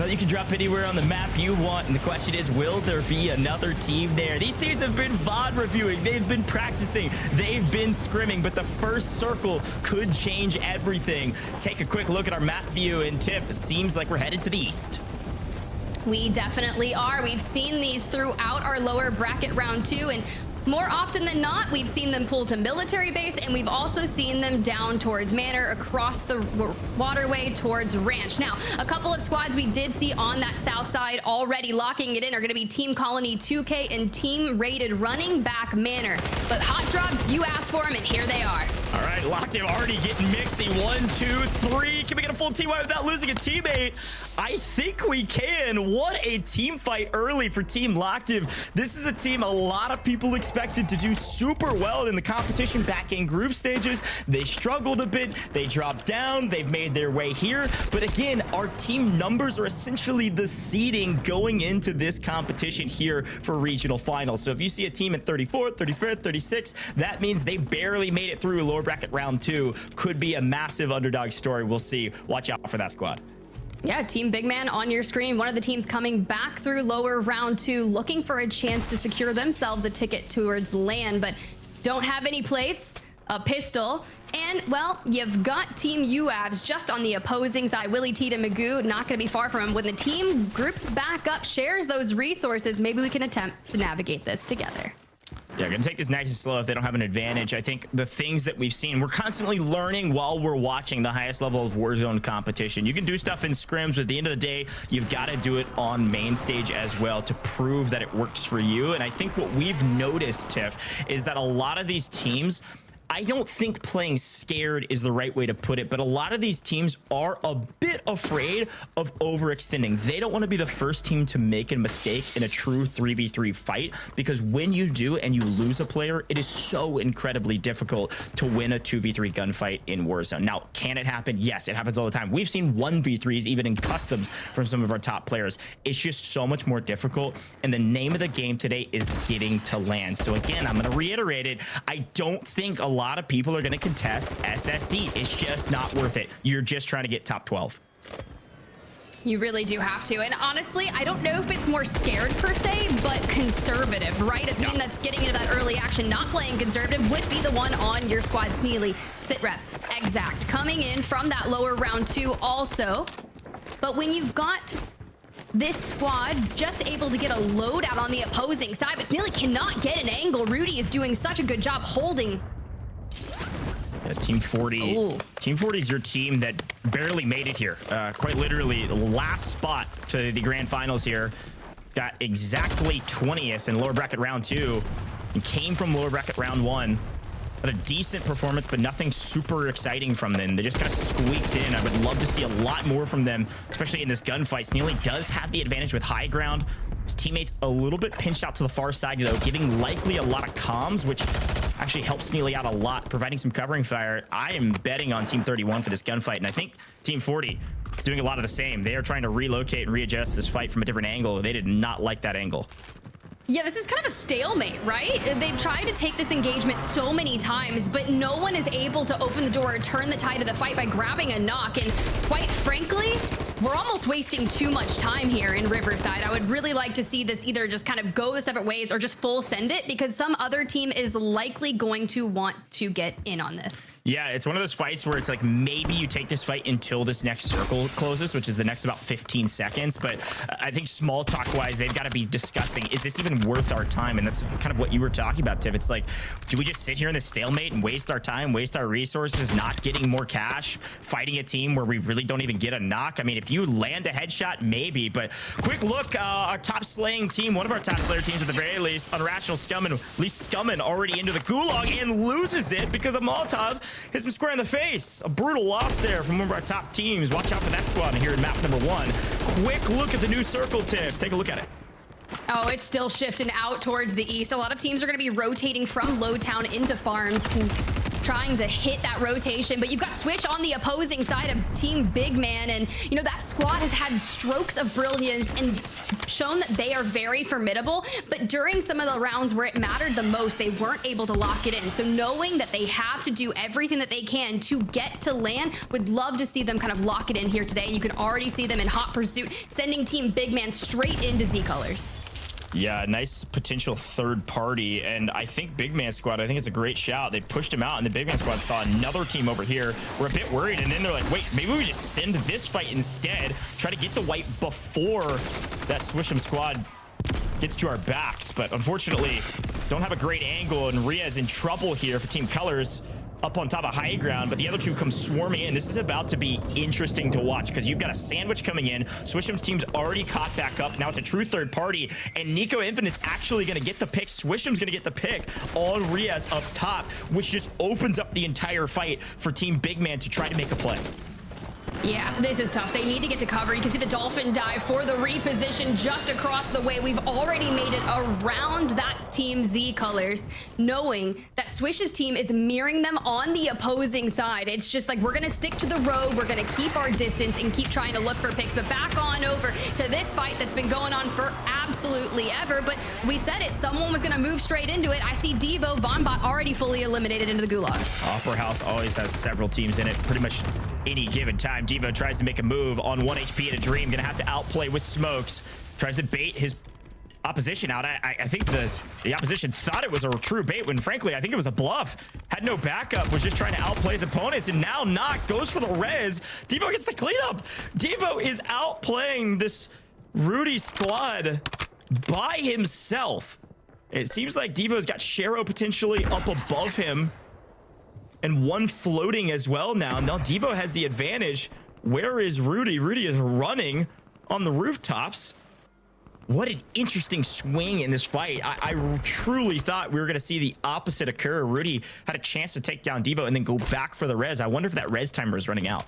Well, you can drop anywhere on the map you want, and the question is, will there be another team there? These teams have been VOD reviewing, they've been practicing, they've been scrimming, but the first circle could change everything. Take a quick look at our map view, and Tiff, it seems like we're headed to the east. We definitely are. We've seen these throughout our lower bracket round 2, and more often than not, we've seen them pull to military base, and we've also seen them down towards Manor, across the waterway towards Ranch. Now, a couple of squads we did see on that south side already locking it in are going to be Team Colony 2K and Team Rated running back Manor. But hot drops, you asked for them, and here they are. All right, Locked already getting mixy. 1, 2, 3. Can we get a full team wipe without losing a teammate? I think we can. What a team fight early for Team Locked. This is a team a lot of people expected to do super well in the competition back in group stages. They struggled a bit. They dropped down. They've made their way here. But again, our team numbers are essentially the seeding going into this competition here for regional finals. So if you see a team at 34th, 35th, 36th, that means they barely made it through lower bracket round 2. Could be a massive underdog story. We'll see. Watch out for that squad. Yeah, Team Big Man on your screen. One of the teams coming back through lower round 2, looking for a chance to secure themselves a ticket towards land, but don't have any plates, a pistol, and, well, you've got Team UAVs just on the opposing side. Willie T to Magoo, not going to be far from him. When the team groups back up, shares those resources, maybe we can attempt to navigate this together. Yeah, gonna take this nice and slow if they don't have an advantage. I think the things that we've seen, we're constantly learning while we're watching the highest level of Warzone competition. You can do stuff in scrims, but at the end of the day, you've got to do it on main stage as well to prove that it works for you. And I think what we've noticed, Tiff, is that a lot of these teams, I don't think playing scared is the right way to put it, but a lot of these teams are a bit afraid of overextending. They don't want to be the first team to make a mistake in a true 3v3 fight, because when you do and you lose a player, it is so incredibly difficult to win a 2v3 gunfight in Warzone. Now, can it happen? Yes, it happens all the time. We've seen 1v3s even in customs from some of our top players. It's just so much more difficult, and the name of the game today is getting to land. So again, I'm going to reiterate it. I don't think a lot of people are going to contest SSD. It's just not worth it. You're just trying to get top 12. You really do have to. And honestly, I don't know if it's more scared per se, but conservative, right? A team that's getting into that early action, not playing conservative, would be the one on your squad. Sneely, sit rep, exact, coming in from that lower round 2 also. But when you've got this squad just able to get a loadout on the opposing side, but Sneely cannot get an angle. Rudy is doing such a good job holding. Yeah, Team 40. Ooh. Team 40 is your team that barely made it here. Quite literally, last spot to the grand finals here. Got exactly 20th in lower bracket round 2 and came from lower bracket round 1. Had a decent performance, but nothing super exciting from them. They just kind of squeaked in. I would love to see a lot more from them, especially in this gunfight. Sneely does have the advantage with high ground. His teammates a little bit pinched out to the far side, though, giving likely a lot of comms, which actually helps Sneely out a lot, providing some covering fire. I am betting on Team 31 for this gunfight, and I think Team 40 doing a lot of the same. They are trying to relocate and readjust this fight from a different angle. They did not like that angle. Yeah, this is kind of a stalemate, right? They've tried to take this engagement so many times, but no one is able to open the door or turn the tide of the fight by grabbing a knock. And quite frankly, we're almost wasting too much time here in Riverside. I would really like to see this either just kind of go the separate ways or just full send it, because some other team is likely going to want to get in on this. Yeah, it's one of those fights where it's like maybe you take this fight until this next circle closes, which is the next about 15 seconds. But I think small talk wise, they've got to be discussing, is this even worth our time? And that's kind of what you were talking about, Tiff. It's like, do we just sit here in this stalemate and waste our time, waste our resources, not getting more cash, fighting a team where we really don't even get a knock? I mean, if you land a headshot, maybe. But quick look, our top slaying team, one of our top slayer teams at the very least, Unrational Scummin, Least Scummin, already into the gulag and loses it because of Molotov hits him square in the face. A brutal loss there from one of our top teams. Watch out for that squad here in map number 1. Quick look at the new circle, Tiff. Take a look at it. Oh, it's still shifting out towards the east. A lot of teams are going to be rotating from Lowtown into farms. trying to hit that rotation, but you've got Swish on the opposing side of Team Big Man, and you know that squad has had strokes of brilliance and shown that they are very formidable, but during some of the rounds where it mattered the most, they weren't able to lock it in. So knowing that they have to do everything that they can to get to land, would love to see them kind of lock it in here today. And you can already see them in hot pursuit, sending Team Big Man straight into Z colors. Yeah, nice potential third party, and I think Big Man Squad, I think it's a great shout. They pushed him out, and the Big Man Squad saw another team over here. We're a bit worried, and then they're like, wait, maybe we just send this fight instead, try to get the wipe before that Swish'em squad gets to our backs. But unfortunately, don't have a great angle, and Ria's in trouble here for Team Colors. Up on top of high ground, but the other two come swarming in. This is about to be interesting to watch because you've got a sandwich coming in. Swish'em's team's already caught back up. Now it's a true third party, and Nico Infinite's actually going to get the pick. Swish'em's going to get the pick on Riaz up top, which just opens up the entire fight for Team Big Man to try to make a play. Yeah, this is tough. They need to get to cover. You can see the Dolphin dive for the reposition just across the way. We've already made it around that Team Z colors, knowing that Swish's team is mirroring them on the opposing side. It's just like, we're going to stick to the road. We're going to keep our distance and keep trying to look for picks. But back on over to this fight that's been going on for absolutely ever. But we said it. Someone was going to move straight into it. I see Devo, Vonbot already fully eliminated into the gulag. Opera House always has several teams in it, pretty much any given time. Devo tries to make a move on 1 HP in a dream, gonna have to outplay with smokes, tries to bait his opposition out. I think the opposition thought it was a true bait when frankly I think it was a bluff. Had no backup, was just trying to outplay his opponents, and now Knock goes for the res. Devo gets the cleanup. Devo is outplaying this Rudy squad by himself. It seems like Devo's got Shero potentially up above him and one floating as well now. Now Devo has the advantage. Where is Rudy? Rudy is running on the rooftops. What an interesting swing in this fight. I truly thought we were going to see the opposite occur. Rudy had a chance to take down Devo and then go back for the res. I wonder if that res timer is running out.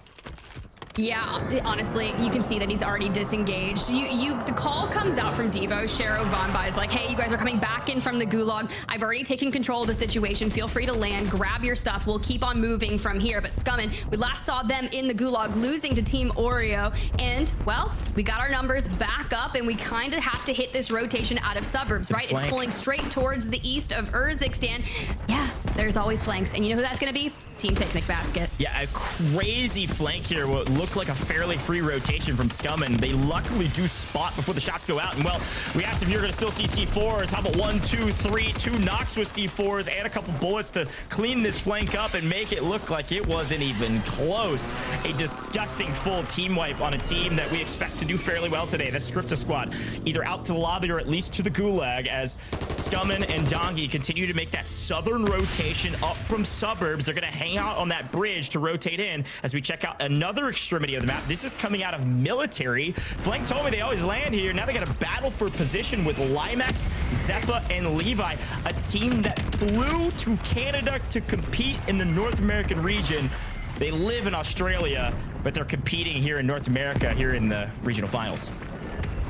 Yeah, honestly, you can see that he's already disengaged. The call comes out from Devo. Shero Vonbot is like, hey, you guys are coming back in from the gulag. I've already taken control of the situation. Feel free to land, grab your stuff. We'll keep on moving from here. But Scummin, we last saw them in the gulag losing to Team Oreo. And, well, we got our numbers back up, and we kind of have to hit this rotation out of suburbs, right? It's pulling straight towards the east of Urzikstan. Yeah, there's always flanks. And you know who that's going to be? Team Picnic Basket. Yeah, a crazy flank here. What looked like a fairly free rotation from Scummin. They luckily do spot before the shots go out. And well, we asked if you're going to still see C4s. How about 1, 2, 3, 2 knocks with C4s and a couple bullets to clean this flank up and make it look like it wasn't even close. A disgusting full team wipe on a team that we expect to do fairly well today. That's Scripta Squad, either out to the lobby or at least to the gulag, as Scummin and Dongy continue to make that southern rotation up from suburbs. They're going to hang out on that bridge to rotate in as we check out another extremity of the map. This is coming out of military. Flank told me they always land here. Now they got a battle for position with Limax, Zeppa, and Levi, a team that flew to Canada to compete in the North American region. They live in Australia, but they're competing here in North America, here in the regional finals.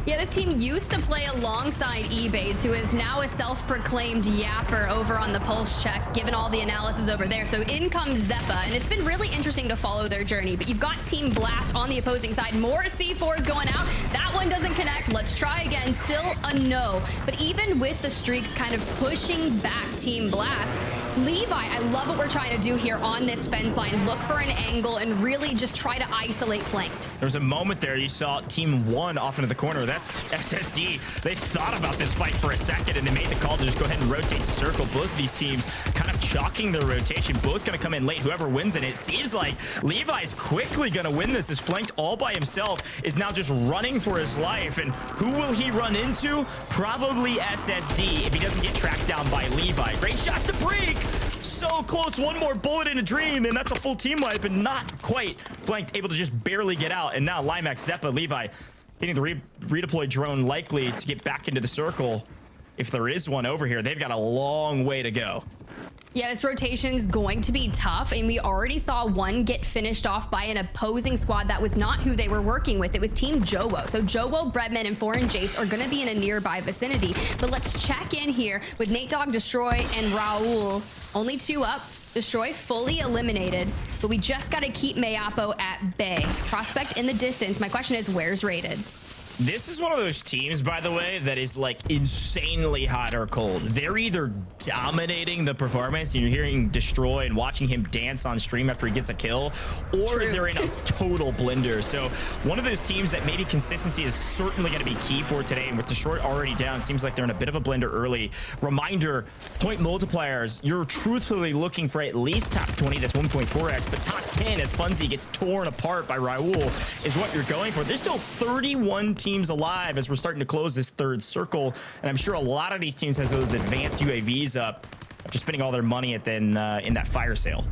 Yeah, this team used to play alongside eBates, who is now a self-proclaimed yapper over on the pulse check, given all the analysis over there. So in comes Zeppa, and it's been really interesting to follow their journey. But you've got Team Blast on the opposing side. More C4s going out. That one doesn't connect. Let's try again. Still a no. But even with the streaks kind of pushing back Team Blast, Levi, I love what we're trying to do here on this fence line. Look for an angle and really just try to isolate flanked. There was a moment there you saw Team 1 off into the corner. That's SSD. They thought about this fight for a second and they made the call to just go ahead and rotate the circle. Both of these teams kind of chalking their rotation. Both going to come in late. Whoever wins it seems like Levi's quickly going to win this. Is flanked all by himself, is now just running for his life. And who will he run into? Probably SSD if he doesn't get tracked down by Levi. Great shots to break. So close. One more bullet in a dream, and that's a full team wipe, and not quite. Flanked, able to just barely get out. And now Limax, Zeppa, Levi getting the redeploy drone, likely to get back into the circle. If there is one over here, they've got a long way to go. Yeah, this rotation's going to be tough, and we already saw one get finished off by an opposing squad that was not who they were working with. It was Team Jowo. So Jowo, Breadman, and Foreign Jace are going to be in a nearby vicinity. But let's check in here with Nate Dogg, Destroy, and Raul. Only 2 up. Destroy fully eliminated, but we just got to keep Mayapo at bay. Prospect in the distance. My question is, where's Rated? This is one of those teams, by the way, that is like insanely hot or cold. They're either dominating the performance and you're hearing Destroy and watching him dance on stream after he gets a kill, or they're in a total blender. So one of those teams that maybe consistency is certainly going to be key for today. And with Destroy already down, seems like they're in a bit of a blender early. Reminder, point multipliers, you're truthfully looking for at least top 20, that's 1.4x, but top 10 as Funzy gets torn apart by Raul is what you're going for. There's still 31 teams alive as we're starting to close this third circle, and I'm sure a lot of these teams has those advanced UAVs up after spending all their money at then in that fire sale.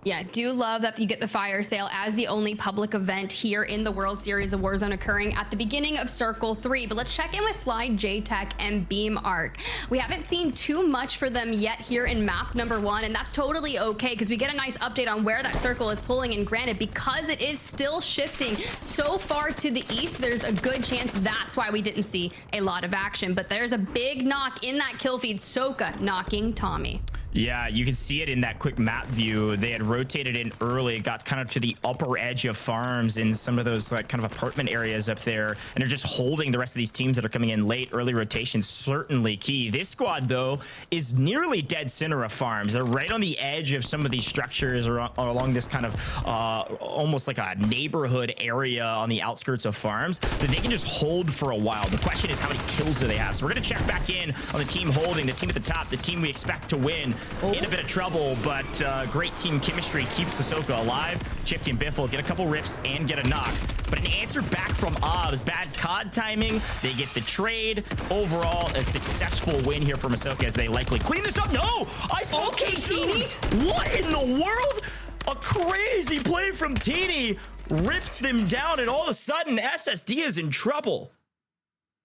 Yeah, do love that you get the fire sale as the only public event here in the World Series of Warzone occurring at the beginning of Circle 3. But let's check in with Slide, J-Tech, and Beam Arc. We haven't seen too much for them yet here in map number 1, and that's totally okay because we get a nice update on where that circle is pulling. And granted, because it is still shifting so far to the east, there's a good chance that's why we didn't see a lot of action. But there's a big knock in that kill feed. Soka knocking Tommy. Yeah, you can see it in that quick map view. They had rotated in early, got kind of to the upper edge of farms in some of those like kind of apartment areas up there, and they're just holding the rest of these teams that are coming in late. Early rotation certainly key. This squad though is nearly dead center of farms. They're right on the edge of some of these structures or along this kind of almost like a neighborhood area on the outskirts of farms that they can just hold for a while. The question is, how many kills do they have? So we're gonna check back in on the team holding, the team at the top, the team we expect to win. In a bit of trouble, but great team chemistry keeps the Soka alive. Shifty and Biffle get a couple rips and get a knock. But an answer back from Obs. Bad COD timing. They get the trade. Overall, a successful win here for Masoka as they likely clean this up. No! I spoke okay, Teeny. What in the world? A crazy play from Teeny rips them down, and all of a sudden, SSD is in trouble.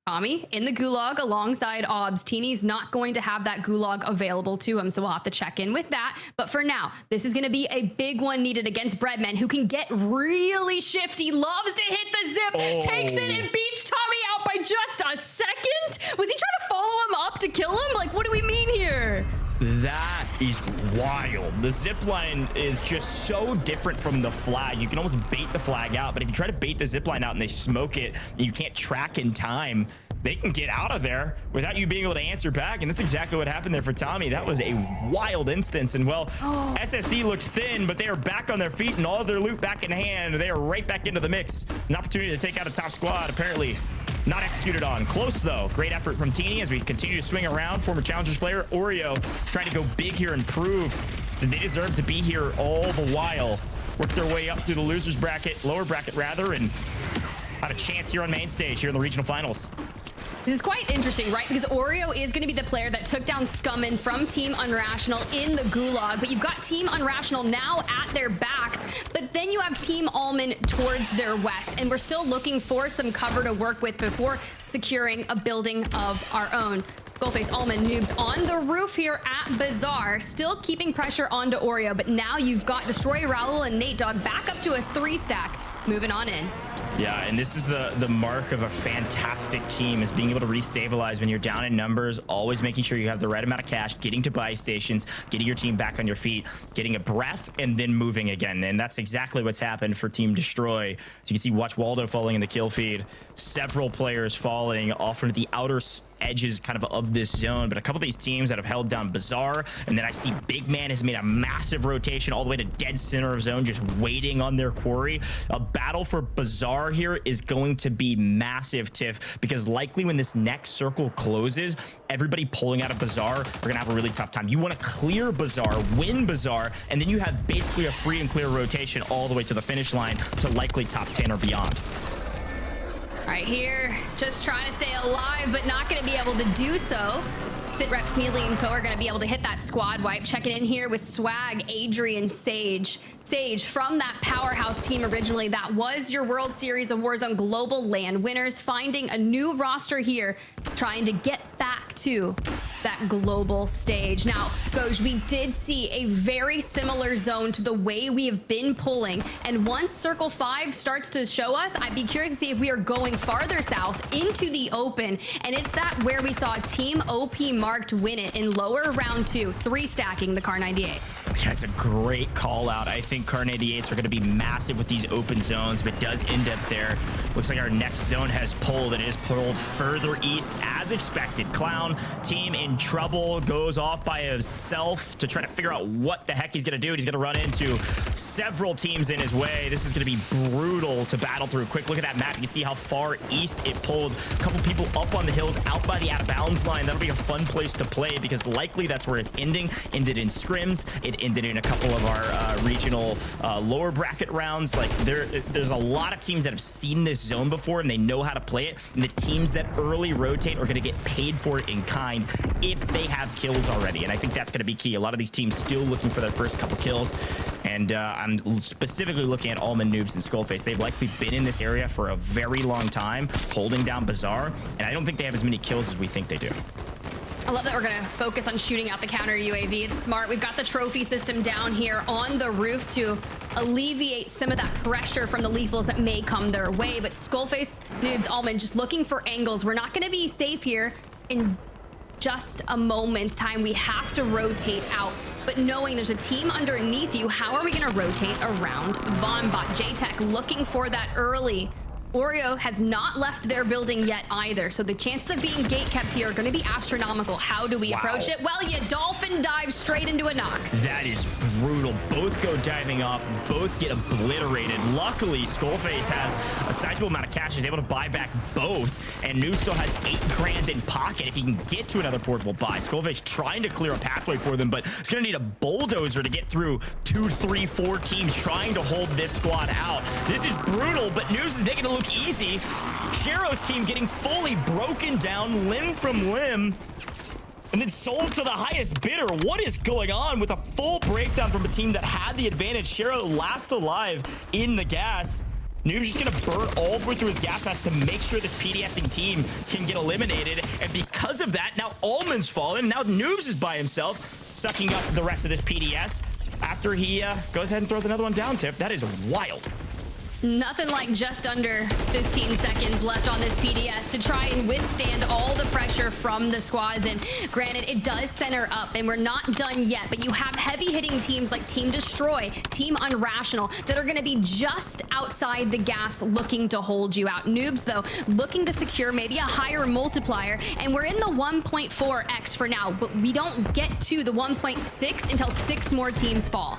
Tommy in the gulag alongside Obs. Teeny's not going to have that gulag available to him, so we'll have to check in with that. But for now, this is going to be a big one needed against Breadman, who can get really shifty, loves to hit the zip, takes it and beats Tommy out by just a second. Was he trying to follow him up to kill him? Like, what do we mean here? That is wild. The zipline is just so different from the flag. You can almost bait the flag out, but if you try to bait the zipline out and they smoke it and you can't track in time, they can get out of there without you being able to answer back. And that's exactly what happened there for Tommy. That was a wild instance. And well, SSD looks thin, but they are back on their feet and all of their loot back in hand. They are right back into the mix. An opportunity to take out a top squad, apparently not executed on. Close though. Great effort from Teeny as we continue to swing around. Former Challengers player Oreo trying to go big here and prove that they deserve to be here all the while. Work their way up through the losers bracket, lower bracket rather, and have a chance here on main stage here in the regional finals. This is quite interesting, right? Because Oreo is going to be the player that took down Scummin from Team Unrational in the gulag, but you've got Team Unrational now at their backs, but then you have Team Allman towards their west, and we're still looking for some cover to work with before securing a building of our own. Goldface, Allman, Noobs on the roof here at Bazaar, still keeping pressure onto Oreo, but now you've got Destroy, Raul, and Nate Dogg back up to a 3-stack, moving on in. Yeah, and this is the mark of a fantastic team, is being able to restabilize when you're down in numbers, always making sure you have the right amount of cash, getting to buy stations, getting your team back on your feet, getting a breath, and then moving again. And that's exactly what's happened for Team Destroy. So you can see Watch Waldo falling in the kill feed, several players falling off into the outer edges kind of this zone, but a couple of these teams that have held down Bazaar, and then I see Big Man has made a massive rotation all the way to dead center of zone, just waiting on their quarry. A battle for Bazaar here is going to be massive, Tiff, because likely when this next circle closes, everybody pulling out of Bazaar are gonna have a really tough time. You want to clear Bazaar, win Bazaar, and then you have basically a free and clear rotation all the way to the finish line to likely top 10 or beyond. All right, here, just trying to stay alive, but not going to be able to do so. Sit Reps, Neely, and Co are going to be able to hit that squad wipe. Checking in here with Swag, Adrian, Sage. Sage, from that powerhouse team originally, that was your World Series of Warzone Global LAN winners, finding a new roster here, trying to get back to that global stage. Now, Goj, we did see a very similar zone to the way we have been pulling, and once Circle 5 starts to show us, I'd be curious to see if we are going farther south into the open, and it's that where we saw Team OP Marked win it in lower round 2, 3-stacking the Kar 98. Okay, it's a great call out. I think Kar98s are going to be massive with these open zones. If it does end up there, looks like our next zone has pulled, and it is pulled further east as expected. Clown team in trouble, goes off by himself to try to figure out what the heck he's going to do. He's going to run into several teams in his way. This is going to be brutal to battle through. Quick look at that map. You can see how far east it pulled. A couple people up on the hills out by the out of bounds line. That'll be a fun place to play because likely that's where it's ending. Ended in scrims. It ended in a couple of our regional lower bracket rounds. Like there's a lot of teams that have seen this zone before and they know how to play it. And the teams that early rotate are going to get paid for it in kind if they have kills already. And I think that's going to be key. A lot of these teams still looking for their first couple kills. And I'm specifically looking at Almond, Noobs, and Skullface. They've likely been in this area for a very long time, holding down Bazaar. And I don't think they have as many kills as we think they do. I love that we're going to focus on shooting out the counter UAV. It's smart. We've got the trophy system down here on the roof to alleviate some of that pressure from the lethals that may come their way. But Skullface, Noobs, Almond just looking for angles. We're not going to be safe here in just a moment's time. We have to rotate out. But knowing there's a team underneath you, how are we going to rotate around Vonbot? J-Tech looking for that early. Oreo has not left their building yet either, so the chances of being gate kept here are going to be astronomical. How do we approach it? Well, you dolphin dive straight into a knock. That is brutal. Both go diving off, both get obliterated. Luckily, Skullface has a sizable amount of cash. He's able to buy back both, and Noob still has 8 grand in pocket if he can get to another portable buy. Skullface trying to clear a pathway for them, but it's going to need a bulldozer to get through 2, 3, 4 teams trying to hold this squad out. This is brutal, but Noobs is making it look easy. Shero's team getting fully broken down limb from limb and then sold to the highest bidder. What is going on with a full breakdown from a team that had the advantage? Shero last alive in the gas. Noob's just gonna burn all the way through his gas mask to make sure this PDSing team can get eliminated. And because of that, now Almond's fallen. Now Noobs is by himself, sucking up the rest of this PDS after he goes ahead and throws another one down, Tiff. That is wild. Nothing like just under 15 seconds left on this PDS to try and withstand all the pressure from the squads. And granted, it does center up and we're not done yet, but you have heavy hitting teams like Team Destroy, Team Unrational that are going to be just outside the gas looking to hold you out. Noobs, though, looking to secure maybe a higher multiplier. And we're in the 1.4x for now, but we don't get to the 1.6 until 6 more teams fall.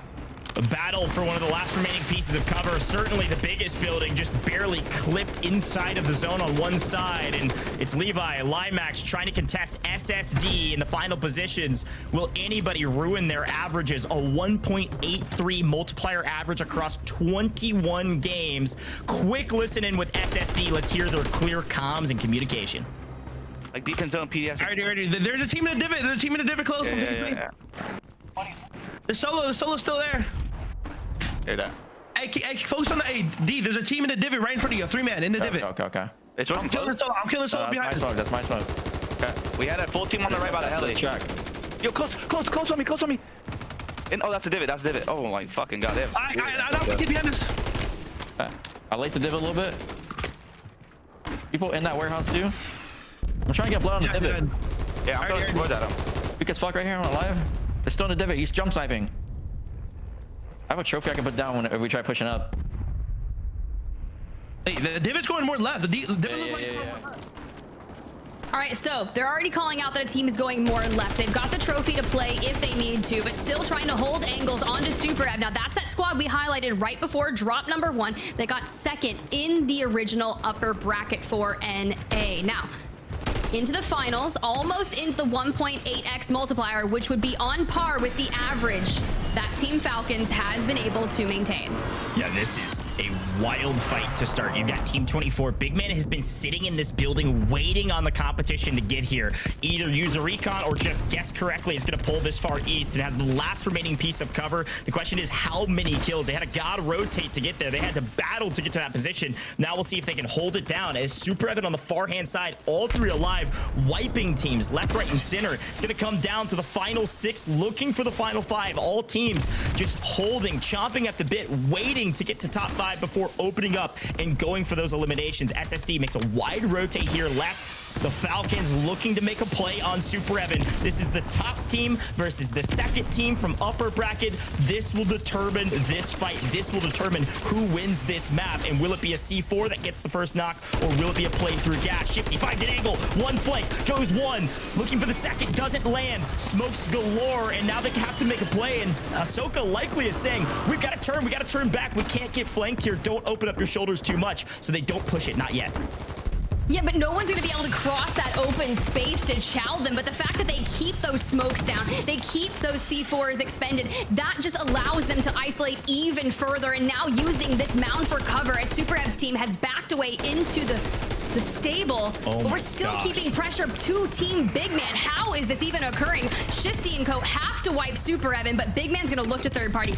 A battle for one of the last remaining pieces of cover. Certainly the biggest building, just barely clipped inside of the zone on one side. And it's Levi, Limax trying to contest SSD in the final positions. Will anybody ruin their averages? A 1.83 multiplier average across 21 games. Quick listen in with SSD. Let's hear their clear comms and communication. Like deep in zone PDS. Already. There's a team in a divot. There's a team in a divot close. Yeah. The solo's still there. Hey, focus on the A. D, there's a team in the divot right in front of you. 3-man in the divot. Okay. It's I'm killing the solo behind us. That's my smoke. Okay. We had a full team on the right by the heli. Yo, close on me. Oh, that's a divot. Oh my fucking goddamn. I don't get behind us. I laced the divot a little bit. People in that warehouse too. I'm trying to get blood on the divot. Yeah, I'm going towards at him. Weak as fuck right here. I'm alive. They're still in the divot. He's jump sniping. I have a trophy I can put down whenever we try pushing up. Hey, the divot's going more left. The divot looks like All right, so they're already calling out that a team is going more left. They've got the trophy to play if they need to, but still trying to hold angles onto Super Ev. Now, that's that squad we highlighted right before drop number 1. They got second in the original upper bracket for NA. Now, into the finals, almost in the 1.8x multiplier, which would be on par with the average that Team Falcons has been able to maintain. Yeah, this is a wild fight to start. You've got Team 24. Big Man has been sitting in this building waiting on the competition to get here. Either use a recon or just guess correctly. It's going to pull this far east and has the last remaining piece of cover. The question is how many kills? They had to god rotate to get there. They had to battle to get to that position. Now we'll see if they can hold it down as Super Evan on the far hand side, all 3 alive, wiping teams left, right, and center. It's going to come down to the final 6, looking for the final 5. All teams just holding, chomping at the bit, waiting to get to top 5 before opening up and going for those eliminations. SSD makes a wide rotate here left, The Falcons looking to make a play on Super Evan. This is the top team versus the second team from upper bracket. This will determine this fight. This will determine who wins this map. And will it be a C4 that gets the first knock, or will it be a play through gas? Shifty finds an angle. One flank, goes one. Looking for the second, doesn't land. Smokes galore, and now they have to make a play. And Ahsoka likely is saying, we got to turn back. We can't get flanked here. Don't open up your shoulders too much. So they don't push it, not yet. Yeah, but no one's going to be able to cross that open space to chow them. But the fact that they keep those smokes down, they keep those C4s expended, that just allows them to isolate even further. And now using this mound for cover as Super Ev's team has backed away into the stable, but we're still keeping pressure to Team Big Man. How is this even occurring? Shifty and Co have to wipe Super Evan, but Big Man's going to look to third party.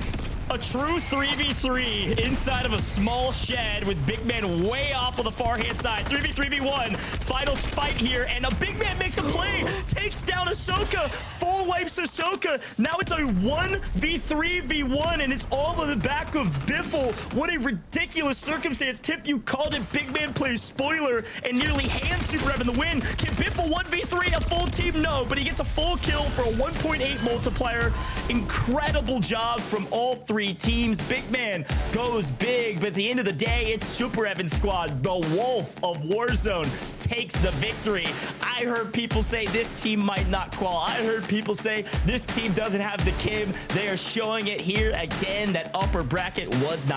A true 3v3 inside of a small shed with Big Man way off on the far hand side. 3v3v1. Finals fight here, and a Big Man makes a play. Takes down Ahsoka. Full wipes Ahsoka. Now it's a 1v3v1, and it's all on the back of Biffle. What a ridiculous circumstance. Tip, you called it. Big Man plays spoiler and nearly hands Super Evan the win. Can Biffle 1v3 a full team? No, but he gets a full kill for a 1.8 multiplier. Incredible job from all three teams. Big Man goes big, but at the end of the day, it's Super Evan's squad. The Wolf of Warzone takes the victory. I heard people say this team might not qual. I heard people say this team doesn't have the Kim. They are showing it here again that upper bracket was not